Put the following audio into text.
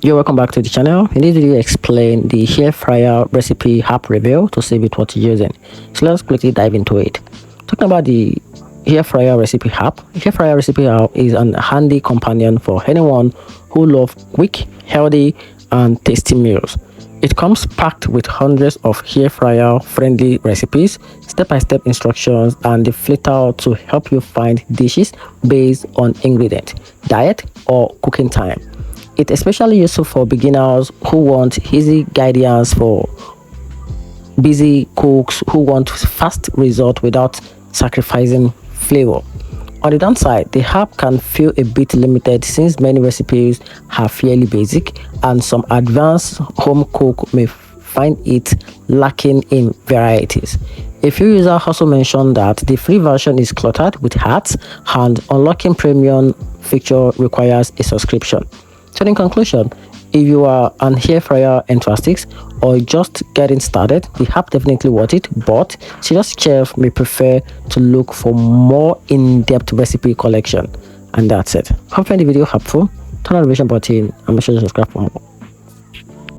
You're welcome back to the channel. In this video, explain the hair fryer recipe app review to see with what you're using. So let's quickly dive into it. Talking about the hair fryer recipe app. Hair fryer recipe app is an handy companion for anyone who loves quick, healthy, and tasty meals. It comes packed with hundreds of hair fryer friendly recipes, step-by-step instructions, and the filter to help you find dishes based on ingredient, diet, or cooking time. It's especially useful for beginners who want easy guidance, for busy cooks who want fast results without sacrificing flavor. On the downside, the app can feel a bit limited since many recipes are fairly basic and some advanced home cook may find it lacking in varieties. A few users also mentioned that the free version is cluttered with ads and unlocking premium feature requires a subscription. So in conclusion, if you are an hair fryer enthusiast or just getting started, the app definitely worth it, but serious chefs may prefer to look for more in-depth recipe collection. And that's it. Hope you find the video helpful. Turn on the notification button and make sure to subscribe for more.